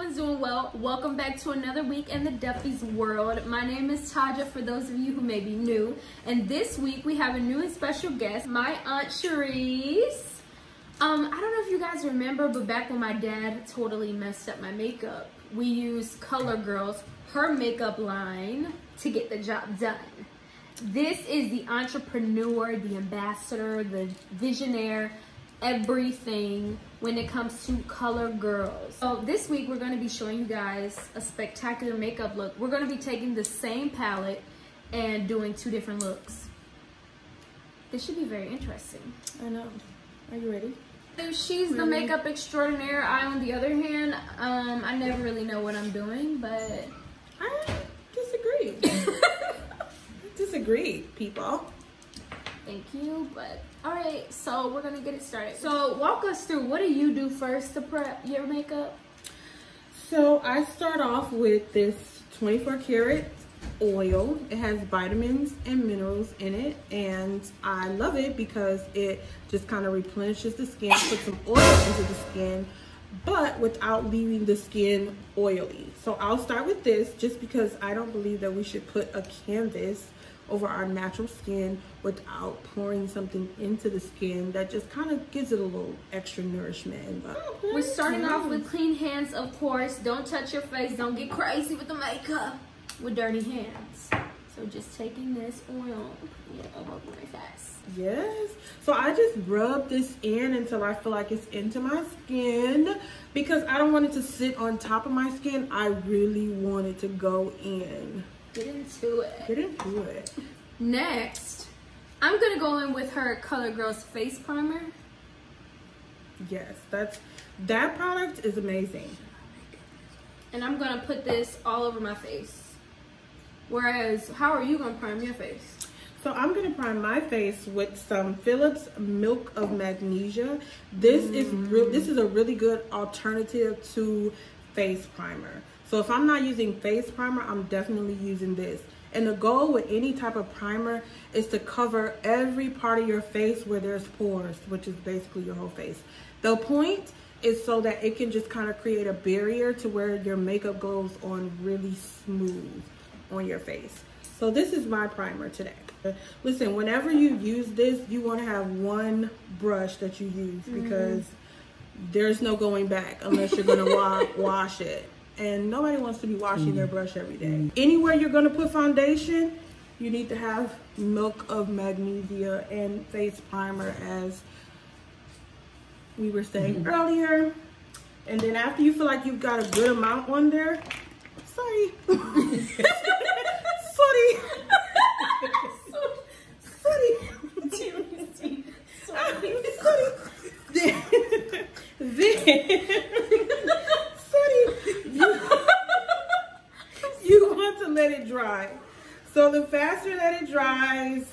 everyone's doing well. Welcome back to another week in the Duffie's world. My name is Taja, for those of you who may be new. And this week we have a new and special guest, my Aunt Cherise. I don't know if you guys remember, but back when my dad totally messed up my makeup, we used Color Girls, her makeup line, to get the job done. This is the entrepreneur, the ambassador, the visionaire, everything when it comes to Color Girls. So this week we're going to be showing you guys a spectacular makeup look. We're going to be taking the same palette and doing two different looks. This should be very interesting. I know. Are you ready? She's the makeup extraordinaire. I, on the other hand, I never really know what I'm doing, but I disagree. Disagree, people. Thank you, but all right, so we're gonna get it started. So walk us through, what do you do first to prep your makeup? So I start off with this 24 karat oil. It has vitamins and minerals in it, and I love it because it just kind of replenishes the skin, puts some oil into the skin, but without leaving the skin oily. So I'll start with this just because I don't believe that we should put a canvas over our natural skin without pouring something into the skin that just kind of gives it a little extra nourishment. But we're starting off with clean hands, of course. Don't touch your face. Don't get crazy with the makeup with dirty hands. So just taking this oil, putting it all over my face. Yes. So I just rub this in until I feel like it's into my skin, because I don't want it to sit on top of my skin. I really want it to go in. Get into it. Get into it. Next, I'm gonna go in with her Color Girls face primer. Yes, that product is amazing. And I'm gonna put this all over my face. Whereas, how are you gonna prime your face? So I'm gonna prime my face with some Philips Milk of Magnesia. This is a really good alternative to face primer. So if I'm not using face primer, I'm definitely using this. And the goal with any type of primer is to cover every part of your face where there's pores, which is basically your whole face. The point is so that it can just kind of create a barrier to where your makeup goes on really smooth on your face. So this is my primer today. Listen, whenever you use this, you want to have one brush that you use, because there's no going back unless you're going to wash it. And nobody wants to be washing their brush every day. Anywhere you're gonna put foundation, you need to have Milk of Magnesia and face primer, as we were saying earlier. And then after you feel like you've got a good amount on there, sorry. You want to let it dry. So the faster that it dries,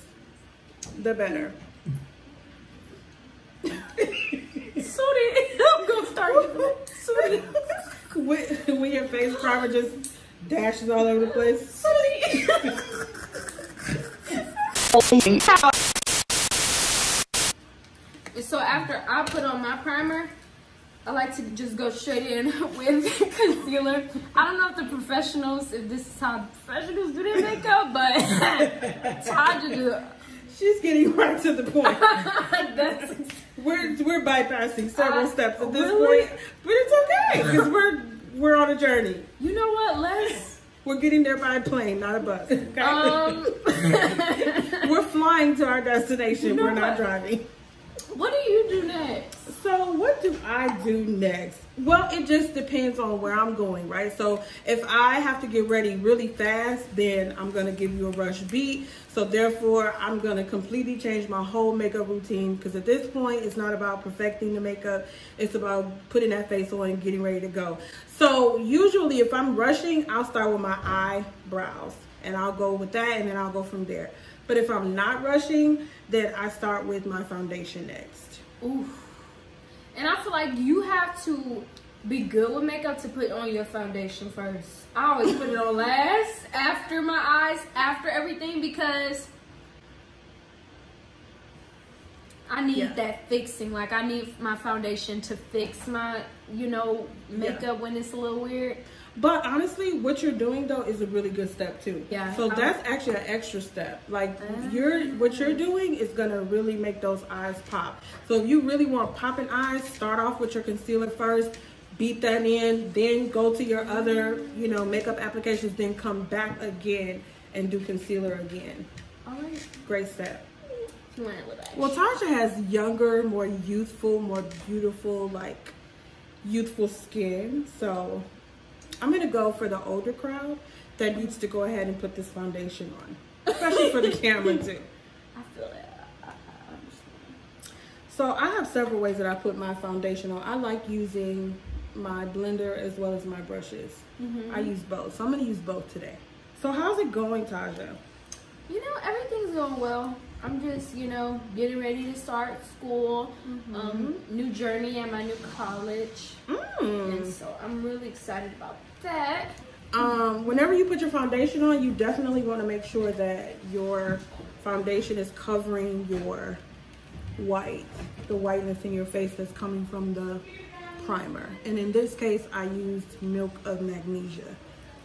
the better. Sorry, I'm gonna start. Sorry. When your face primer just dashes all over the place. Sorry. So after I put on my primer, I like to just go straight in with concealer. I don't know if this is how professionals do their makeup, but Taja do. She's getting right to the point. We're bypassing several steps at this point, but it's okay because we're on a journey. You know what, we're getting there by plane, not a bus. Okay? We're flying to our destination. You know we're not driving. What do you do next? So what do I do next? Well, it just depends on where I'm going, right? So if I have to get ready really fast, then I'm going to give you a rush beat. So therefore, I'm going to completely change my whole makeup routine, because at this point, it's not about perfecting the makeup. It's about putting that face on and getting ready to go. So usually if I'm rushing, I'll start with my eyebrows, and I'll go with that, and then I'll go from there. But if I'm not rushing, then I start with my foundation next. Ooh. And I feel like you have to be good with makeup to put on your foundation first. I always put it on last, after my eyes, after everything, because I need that fixing. Like, I need my foundation to fix my, you know, makeup when it's a little weird. But honestly, what you're doing though is a really good step too. Yeah. So that's actually an extra step. Like what you're doing is gonna really make those eyes pop. So if you really want popping eyes, start off with your concealer first, beat that in, then go to your other, you know, makeup applications, then come back again and do concealer again. All right. Great step. Well, Tasha has younger, more youthful, more beautiful, like youthful skin. So I'm gonna go for the older crowd that needs to go ahead and put this foundation on, especially for the camera too. I feel that. I understand. So I have several ways that I put my foundation on. I like using my blender as well as my brushes. I use both, so I'm gonna use both today. So how's it going, Tasha? You know, everything's going well. I'm just, you know, getting ready to start school, new journey at my new college. And so I'm really excited about that. Whenever you put your foundation on, you definitely want to make sure that your foundation is covering your the whiteness in your face that's coming from the primer. And in this case, I used Milk of Magnesia.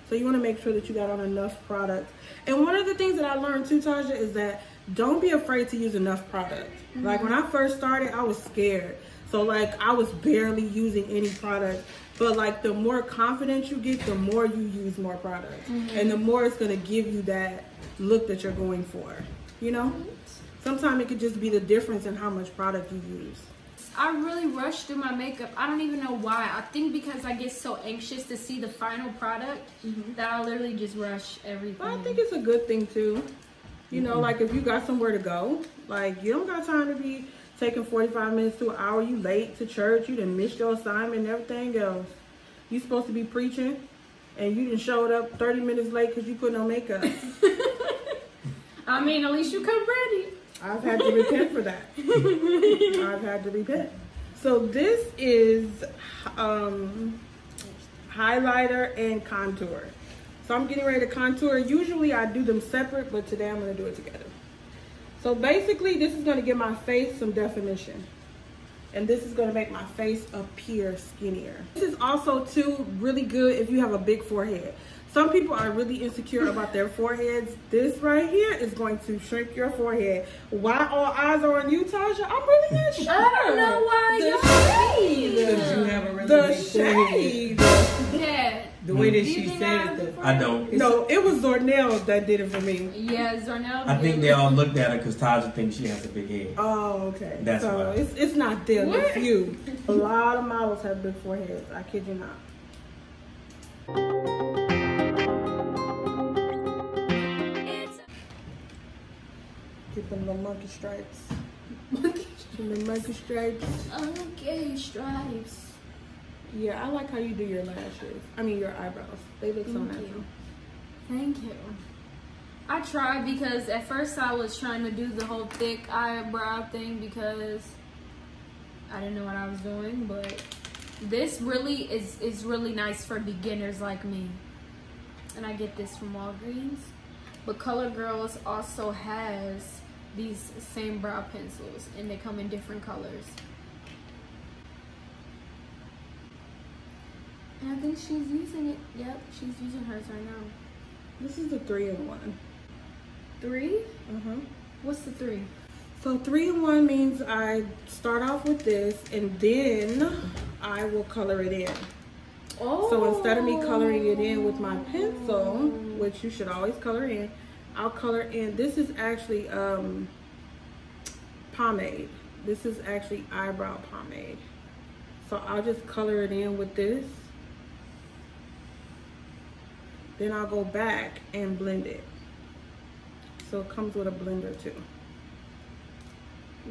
So you want to make sure that you got on enough product. And one of the things that I learned too, Tasha, is that don't be afraid to use enough product. Like when I first started, I was scared. So like I was barely using any product. But like the more confidence you get, the more you use more product. And the more it's going to give you that look that you're going for. You know? Sometimes it could just be the difference in how much product you use. I really rush through my makeup. I don't even know why. I think because I get so anxious to see the final product that I literally just rush everything. Well, I think it's a good thing too. You know, like if you got somewhere to go, like you don't got time to be taking 45 minutes to an hour. You late to church, you done missed your assignment and everything else. You supposed to be preaching and you done showed up 30 minutes late because you put no makeup. I mean, at least you come ready. I've had to repent for that. I've had to repent. So this is highlighter and contour. So I'm getting ready to contour. Usually I do them separate, but today I'm going to do it together. So basically this is going to give my face some definition. And this is going to make my face appear skinnier. This is also too really good if you have a big forehead. Some people are really insecure about their foreheads. This right here is going to shrink your forehead. Why all eyes are on you, Tasha? I'm really not sure. I don't know why. The shade. Because you have a really big shade. Yeah. The way that she said it, I don't. No, it was Zornell that did it for me. Yeah, Zornell. I think they all looked at her because Tasha thinks she has a big head. Oh, okay. That's so why. it's not them, it's you. A lot of models have big foreheads. I kid you not. Get them little monkey stripes. The monkey stripes. Okay, stripes. Yeah, I like how you do your lashes. I mean your eyebrows. They look so natural. Thank you. I tried because at first I was trying to do the whole thick eyebrow thing because I didn't know what I was doing, but this really is really nice for beginners like me. And I get this from Walgreens. But Color Girls also has these same brow pencils and they come in different colors. And I think she's using it. Yep, she's using hers right now. This is the 3-in-1. 3? What's the 3? So 3-in-1 means I start off with this and then I will color it in. Oh. So instead of me coloring it in with my pencil, which you should always color in, I'll color in. This is actually pomade. This is actually eyebrow pomade. So I'll just color it in with this. Then I'll go back and blend it. So it comes with a blender too.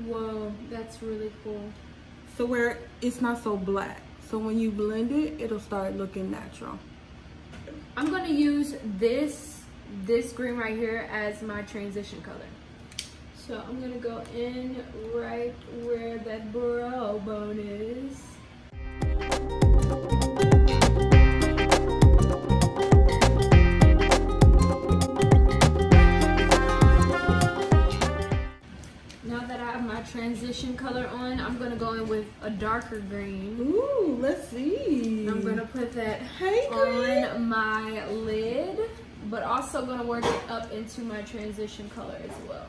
Whoa, that's really cool. So where it's not so black. So when you blend it, it'll start looking natural. I'm gonna use this green right here as my transition color. So I'm gonna go in right where that brow bone is. Now that I have my transition color on, I'm gonna go in with a darker green. Ooh, let's see. I'm gonna put that Hey, green. on my lid, but also gonna work it up into my transition color as well.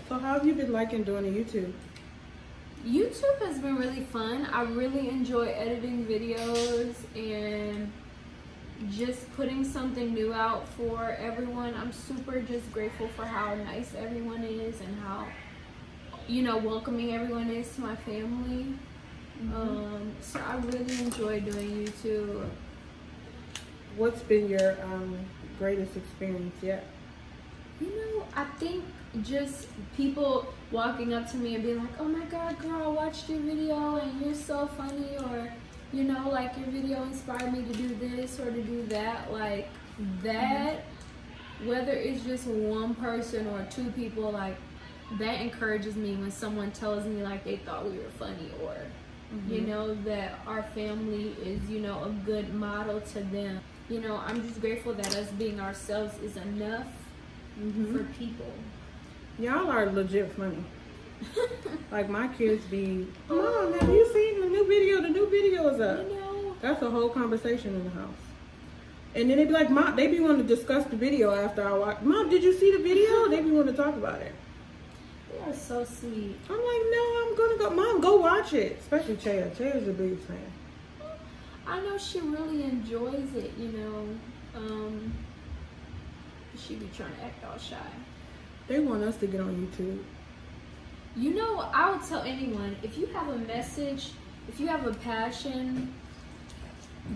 So how have you been liking doing the YouTube? YouTube has been really fun. I really enjoy editing videos and just putting something new out for everyone. I'm super just grateful for how nice everyone is and how, you know, welcoming everyone is to my family. So I really enjoy doing YouTube. What's been your greatest experience yet? You know, I think just people walking up to me and being like, oh my God, girl, I watched your video and you're so funny, or, you know, like your video inspired me to do this or to do that. Like that, whether it's just one person or two people, like that encourages me when someone tells me like they thought we were funny, or, you know, that our family is, you know, a good model to them. You know, I'm just grateful that us being ourselves is enough for people. Y'all are legit funny. Like my kids be, Mom, have you seen the new video? The new video is up. You know, That's a whole conversation in the house. And then they be like, Mom, they be wanting to discuss the video after I watch. Mom, did you see the video? They be wanting to talk about it. they are so sweet. I'm like, no, I'm gonna go. Mom, go watch it. Especially Chaya. Chaya's the biggest fan. I know she really enjoys it, you know. She be trying to act all shy. They want us to get on YouTube. You know, I would tell anyone, if you have a message, if you have a passion,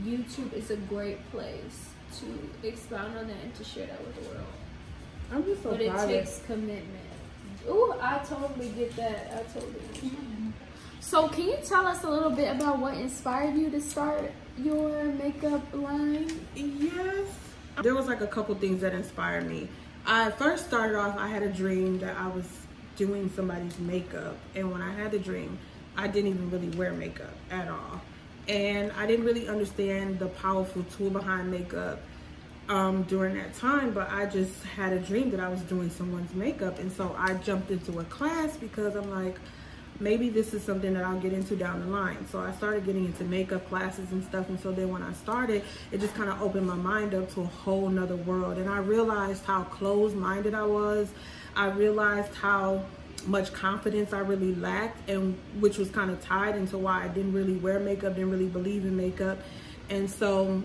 YouTube is a great place to expound on that and to share that with the world. I'm just so But it proud takes commitment. Ooh, I totally get that. I totally get that. So can you tell us a little bit about what inspired you to start your makeup line? Yes. There was like a couple things that inspired me. I first started off, I had a dream that I was doing somebody's makeup. And when I had the dream, I didn't even really wear makeup at all. And I didn't really understand the powerful tool behind makeup during that time, but I just had a dream that I was doing someone's makeup. And so I jumped into a class because I'm like, maybe this is something that I'll get into down the line. So I started getting into makeup classes and stuff. And so then when I started, it just kind of opened my mind up to a whole nother world. And I realized how closed-minded I was. I realized how much confidence I really lacked, and which was kind of tied into why I didn't really wear makeup, didn't really believe in makeup. And so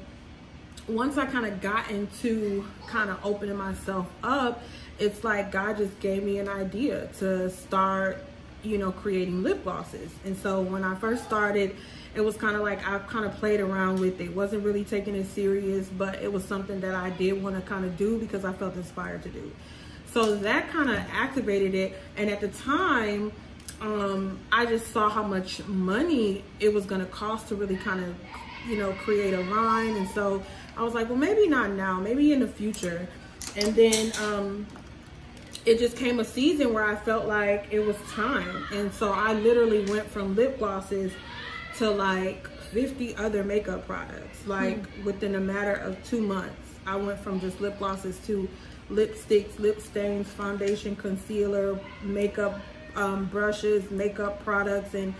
once I kind of got into kind of opening myself up, it's like God just gave me an idea to start, you know, creating lip glosses. And so when I first started, it was kind of like I kind of played around with it. Wasn't really taking it serious, but it was something that I did want to kind of do because I felt inspired to do. So that kind of activated it. And at the time, I just saw how much money it was going to cost to really kind of, you know, create a line. And so I was like, well, maybe not now, maybe in the future. And then it just came a season where I felt like it was time. And so I literally went from lip glosses to like 50 other makeup products, like within a matter of 2 months. I went from just lip glosses to lipsticks, lip stains, foundation, concealer, makeup brushes, makeup products. And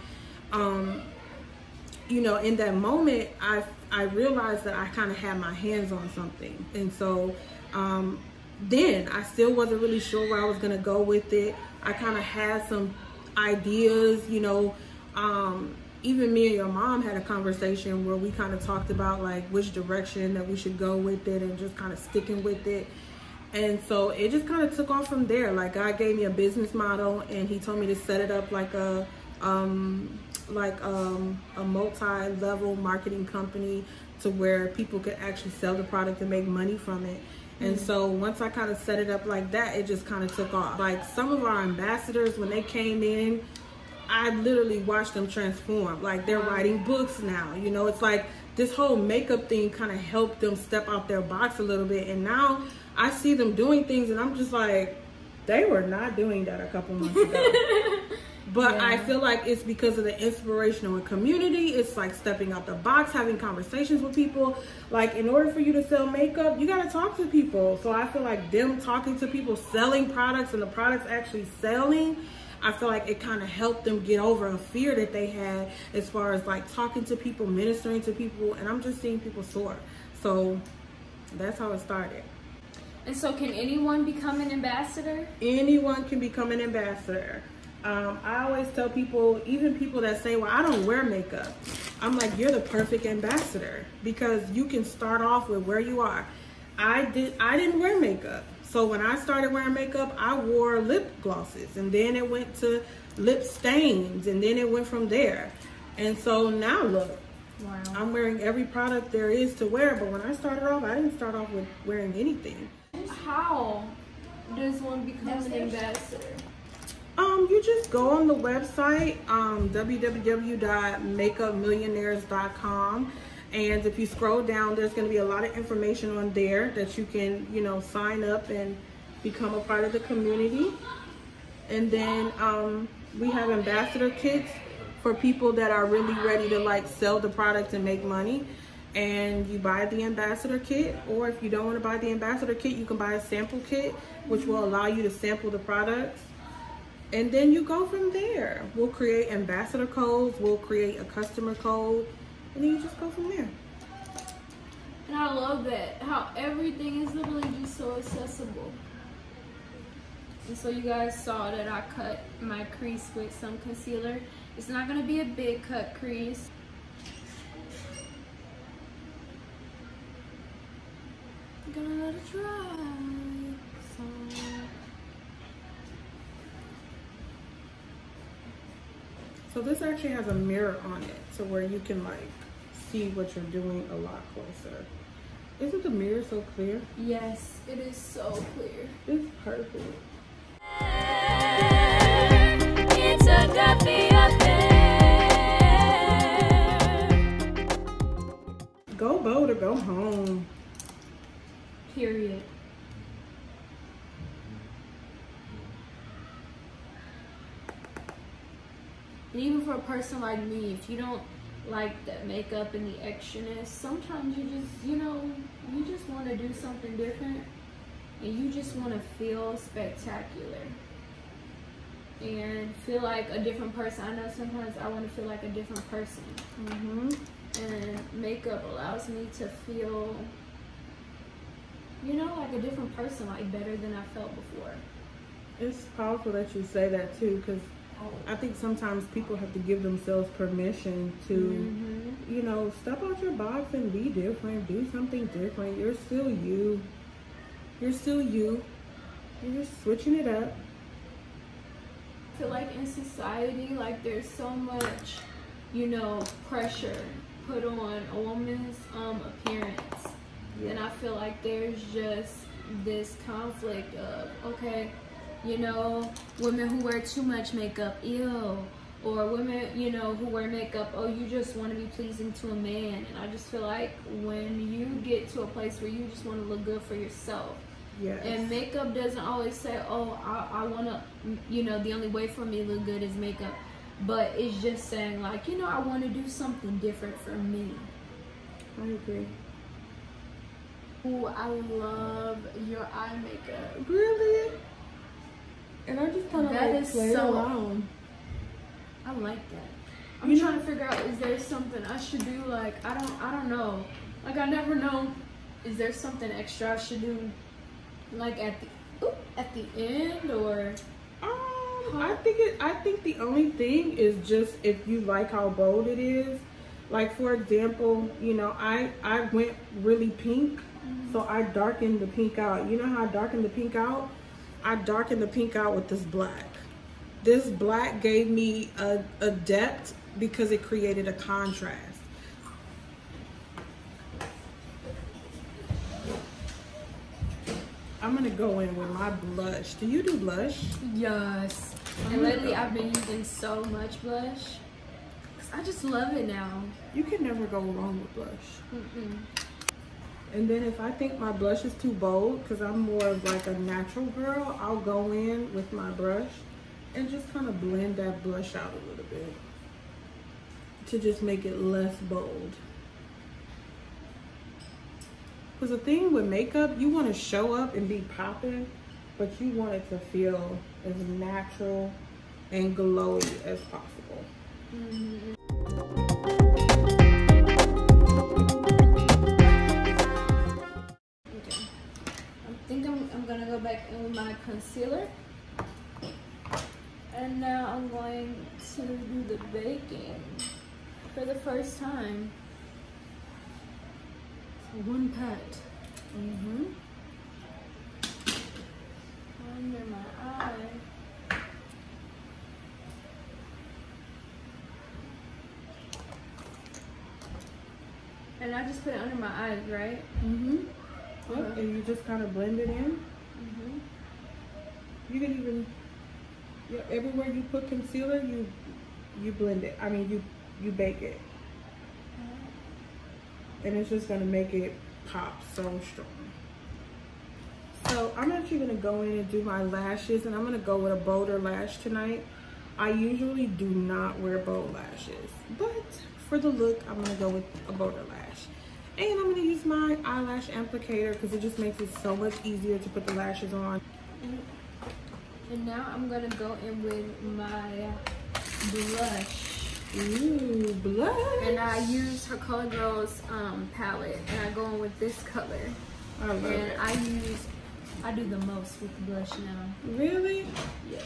you know, in that moment, I realized that I kind of had my hands on something. And so then I still wasn't really sure where I was gonna go with it. I kind of had some ideas, you know. Even me and your mom had a conversation where we kind of talked about like which direction that we should go with it and just kind of sticking with it. And so it just kind of took off from there. Like God gave me a business model and he told me to set it up like a multi-level marketing company to where people could actually sell the product and make money from it. And so once I kind of set it up like that, it just kind of took off. Like some of our ambassadors, when they came in, I literally watched them transform. Like they're writing books now, you know. It's like this whole makeup thing kind of helped them step out their box a little bit. And now I see them doing things and I'm just like, they were not doing that a couple months ago. But Yeah. I feel like it's because of the inspirational and community. It's like stepping out the box, having conversations with people. Like, in order for you to sell makeup, you got to talk to people. So I feel like them talking to people, selling products, and the products actually selling, I feel like it kind of helped them get over a fear that they had as far as like talking to people, ministering to people. And I'm just seeing people soar. So that's how it started. And so can anyone become an ambassador? Anyone can become an ambassador. I always tell people, even people that say, well, I don't wear makeup. I'm like, you're the perfect ambassador because you can start off with where you are. I didn't wear makeup. So when I started wearing makeup, I wore lip glosses, and then it went to lip stains, and then it went from there. And so now look, Wow. I'm wearing every product there is to wear, but when I started off, I didn't start off with wearing anything. How does one become an ambassador? You just go on the website, www.makeupmillionaires.com, and if you scroll down, there's going to be a lot of information on there that you can, sign up and become a part of the community. And then we have ambassador kits for people that are really ready to like sell the product and make money. And you buy the ambassador kit, or if you don't want to buy the ambassador kit, you can buy a sample kit, which will allow you to sample the products. And then you go from there. We'll create ambassador codes, we'll create a customer code, and then you just go from there. And I love that, how everything is literally just so accessible. And so you guys saw that I cut my crease with some concealer. It's not gonna be a big cut crease. I'm gonna let it dry. So this actually has a mirror on it, so where you can like see what you're doing a lot closer. Isn't the mirror so clear? Yes, it is so clear. It's perfect. It's a Duffie affair. Go bold or go home. Period. And even for a person like me, if you don't like the makeup and the extraness, sometimes you just, you just want to do something different, and you just want to feel spectacular and feel like a different person. I know sometimes I want to feel like a different person. And makeup allows me to feel, like a different person, like better than I felt before. It's powerful that you say that too, because I think sometimes people have to give themselves permission to, step out your box and be different, do something different. You're still you. You're still you. You're just switching it up. I feel like in society, like there's so much, pressure put on a woman's appearance. Yeah. And I feel like there's just this conflict of, okay, women who wear too much makeup, ew. Or women, who wear makeup, oh, you just want to be pleasing to a man. And I just feel like when you get to a place where you just want to look good for yourself, Yes. and makeup doesn't always say, oh, I want to, the only way for me to look good is makeup. But it's just saying, like, I want to do something different for me. I agree. Ooh, I love your eye makeup. Really? And I just kind of That like is play so- around. I like that. I'm trying to figure out, is there something I should do? Like, I don't know. Like, I never know. Is there something extra I should do? Like at the end, or? I think the only thing is just if you like how bold it is. Like, for example, I went really pink, so I darkened the pink out. You know how I darkened the pink out? I darkened the pink out with this black. This black gave me a depth because it created a contrast. I'm gonna go in with my blush. Do you do blush? Yes. And lately I've been using so much blush. 'Cause I just love it now. You can never go wrong with blush. And then if I think my blush is too bold, because I'm more of like a natural girl, I'll go in with my brush and just kind of blend that blush out a little bit to just make it less bold. Because the thing with makeup, you want to show up and be popping, but you want it to feel as natural and glowy as possible. Mm-hmm. Okay. I think I'm gonna go back in with my concealer. And now I'm going to do the baking for the first time. So one pat. Mm-hmm. Under my eye. And I just put it under my eyes, right? Mm-hmm. Yep, and you just kind of blend it in. Mm-hmm. You can even, yep, everywhere you put concealer, you blend it. I mean, you bake it. And it's just gonna make it pop so strong. So I'm actually gonna go in and do my lashes, and I'm gonna go with a bolder lash tonight. I usually do not wear bold lashes, but for the look, I'm gonna go with a bolder lash. And I'm gonna use my eyelash applicator because it just makes it so much easier to put the lashes on. And now I'm gonna go in with my blush. Ooh, blush. And I use her ColourGirls palette, and I go in with this color. I love it. And I do the most with the blush now. Really? Yes.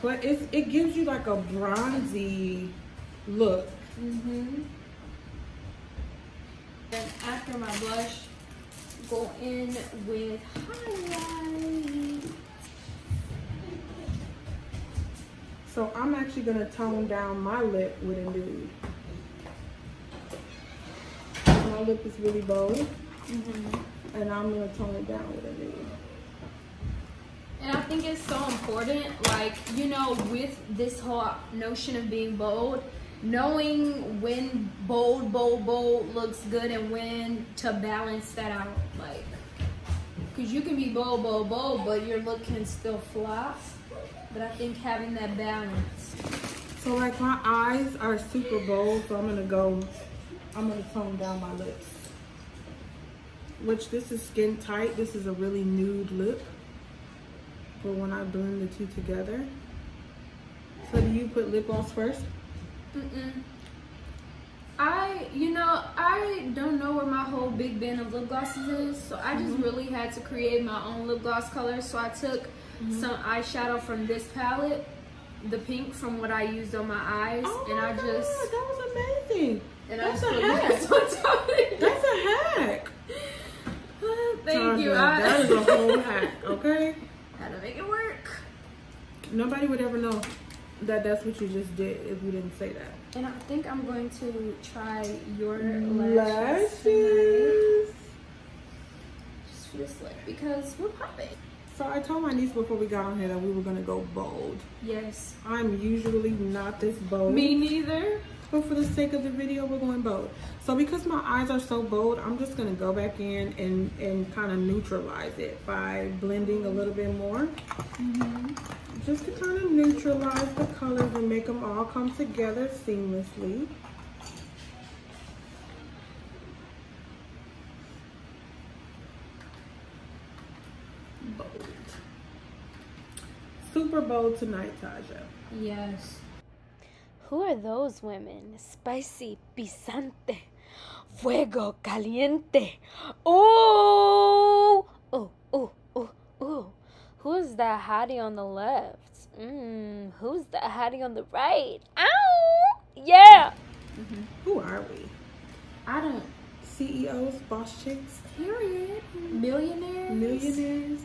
But it gives you like a bronzy look. Mm-hmm. And after my blush, go in with highlight. So I'm actually gonna tone down my lip with a nude. My lip is really bold, and I'm gonna tone it down with a nude. And I think it's so important, like, you know, with this whole notion of being bold, knowing when bold looks good and when to balance that out, like, because you can be bold, but your look can still flop. But I think having that balance. So like my eyes are super bold, so I'm gonna tone down my lips. Which this is skin tight. This is a really nude lip. But when I blend the two together. So do you put lip gloss first? I don't know where my whole big bin of lip glosses is, so I just really had to create my own lip gloss color. So I took some eyeshadow from this palette, the pink from what I used on my eyes, that was amazing. And That's I a just hack. That's a hack. Thank you. That is a whole hack, okay? How to make it work. Nobody would ever know that that's what you just did if you didn't say that. And I think I'm going to try your Lashes. tonight. Just for this lip, because we're popping. So I told my niece before we got on here that we were gonna go bold. Yes. I'm usually not this bold. Me neither. But for the sake of the video, we're going bold. So because my eyes are so bold, I'm just gonna go back in and kind of neutralize it by blending a little bit more. Just to kind of neutralize the colors and make them all come together seamlessly. Bold. Super bold tonight, Taja. Yes. Who are those women? Spicy, pisante, fuego caliente. Oh, oh, oh, oh, oh. Who's that hottie on the left? Who's that hottie on the right? Ow! Yeah. Who are we? I don't. CEOs, boss chicks, Period. Millionaires. millionaires,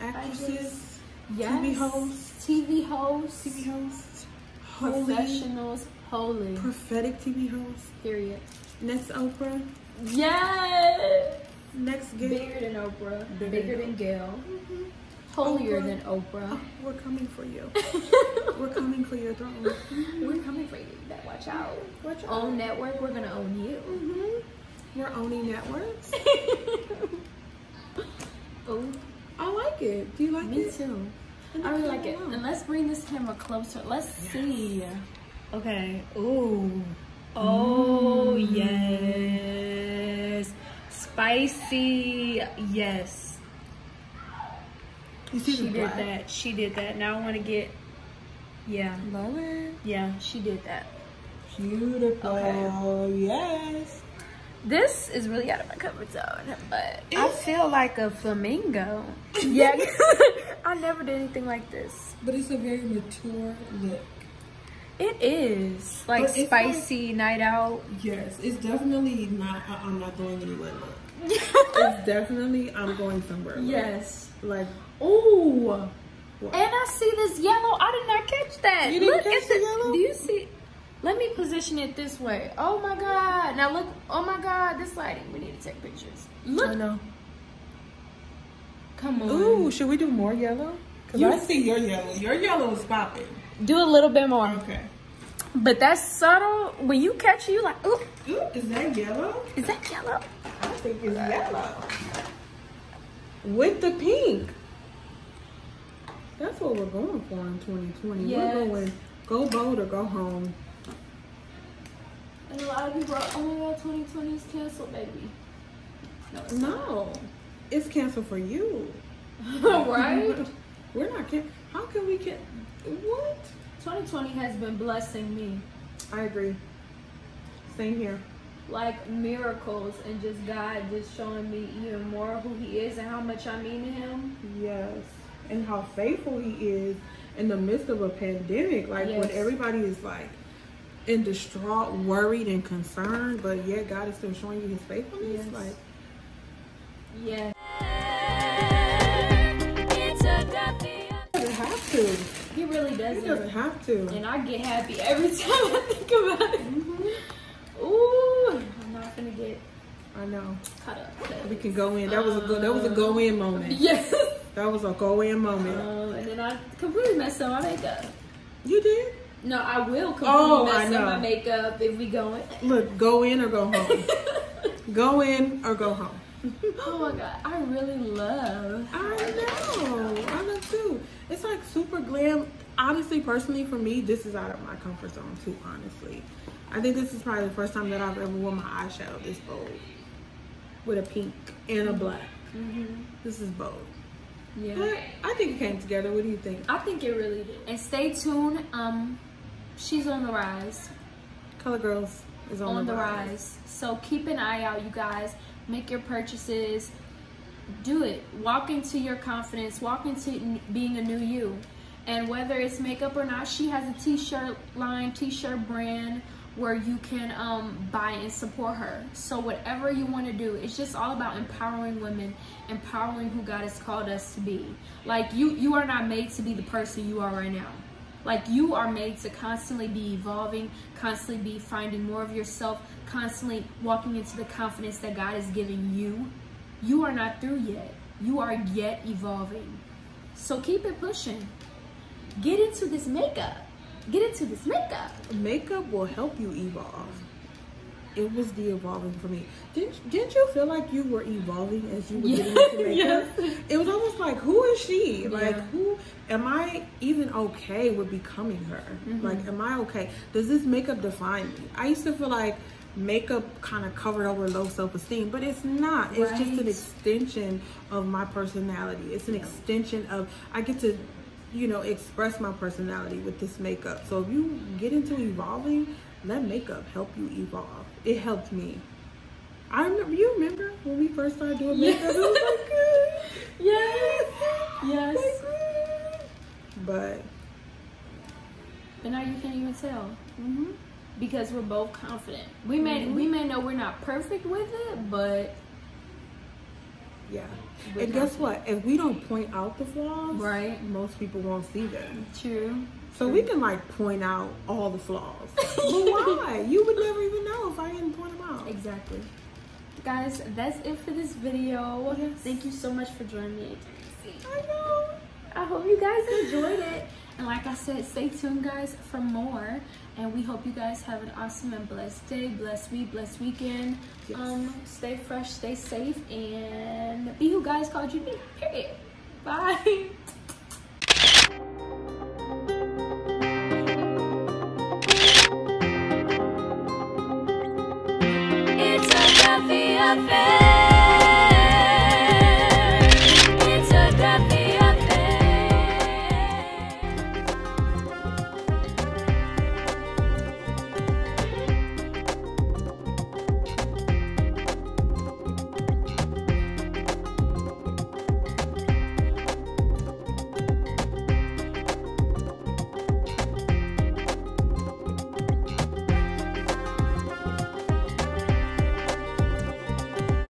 actresses, TV hosts, TV hosts. TV hosts, holy, Professionals. Holy. prophetic TV hosts. Period. Next Oprah, Yes. next Gail. Bigger than Oprah. Bigger Bigger than than Gail. Holier Oprah. than Oprah. Oh, we're coming for you. We're coming for your throne. We're coming for you. You better watch out. Watch out. Own network. We're gonna own you. We're owning networks. Oh, I like it. Do you like me it? too. I really like it. And let's bring this camera closer. Let's see. Okay. Ooh. Oh, yes. Spicy. Yes. You see She did that. She did that. Now I want to get. Yeah. Love it. Yeah, she did that. Beautiful. Okay. Yes. This is really out of my comfort zone, but I feel like a flamingo. Yeah. I never did anything like this. But it's a very mature look. It is. Like spicy night out. Yes. It's definitely not, I'm not going anywhere look. It's definitely, I'm going somewhere look. Yes. Like, Ooh. what? And I see this yellow. I did not catch that. You didn't Look catch at the yellow? Do you see? Let me position it this way. Oh my God. Now look. Oh my God. This lighting. We need to take pictures. Look. I know. Come on. Ooh, should we do more yellow? Because You- I see your yellow. Your yellow is popping. Do a little bit more. Okay. But that's subtle. When you catch it, you like, ooh, Ooh, is that yellow? is that yellow? I think it's yellow. With the pink. That's what we're going for in 2020. Yes. We're going go bold or go home. And a lot of people are, oh my God, 2020 is canceled, baby. No, it's No. It's canceled for you. not. Right? We're not how can we what? 2020 has been blessing me. I agree. Same here. Like miracles and just God just showing me even more who he is and how much I mean to him. Yes. And how faithful he is in the midst of a pandemic. Like when Yes. everybody is like in distraught, worried, and concerned, but yet God is still showing you his faithfulness. Yes. Like, Yeah. he doesn't have to. He really He doesn't. doesn't have to. And I get happy every time I think about it. Ooh, I'm not gonna get I know. caught up. We can go in. That was a go in moment. Yes. That was a go in moment. And then I completely messed up my makeup. You did? No, I will completely I mess know. up my makeup if we go in. Look, go in or go home. Go in or go home. Oh my God, I really love. I know too. It's like super glam. Honestly, personally, for me, this is out of my comfort zone too, honestly. I think this is probably the first time that I've ever worn my eyeshadow this bold. With a pink and a black. This is bold. Yeah. But I think it came together. What do you think? I think it really did. And stay tuned. She's on the rise. Color Girls is on the rise. So keep an eye out, you guys. Make your purchases. Do it. Walk into your confidence. Walk into being a new you. And whether it's makeup or not, she has a t-shirt line, t-shirt brand where you can buy and support her. So whatever you want to do, it's just all about empowering women, empowering who God has called us to be. Like you are not made to be the person you are right now. Like you are made to constantly be evolving, constantly be finding more of yourself, constantly walking into the confidence that God is giving you. You are not through yet. You are yet evolving. So keep it pushing. Get into this makeup. Get into this makeup. Makeup will help you evolve. It was the evolving for me. Didn't you feel like you were evolving as you were getting into makeup? Yes. It was almost like, who is she? Like, Yeah. who am I even okay with becoming her? Like, am I okay? Does this makeup define me? I used to feel like makeup kind of covered over low self-esteem, but it's not. It's just an Right. extension of my personality. It's an extension of, I get to, you know, express my personality with this makeup. So if you get into evolving, let makeup help you evolve. It helped me. I remember, you remember when we first started doing makeup? It was like, Yes. Yes. but And now you can't even tell. Because we're both confident. We may know we're not perfect with it, but yeah. We're And guess what? If we don't point out the flaws, Right. most people won't see them. true. So we can like point out all the flaws. But why? You would never even know if I didn't point them out. Exactly. Guys, that's it for this video. Yes. Thank you so much for joining me. I know. I hope you guys enjoyed it. And like I said, stay tuned, guys, for more. And we hope you guys have an awesome and blessed day, blessed week, blessed weekend. Yes. Stay fresh, stay safe, and be who God has called you to be. Period. Bye. It's a Duffie affair.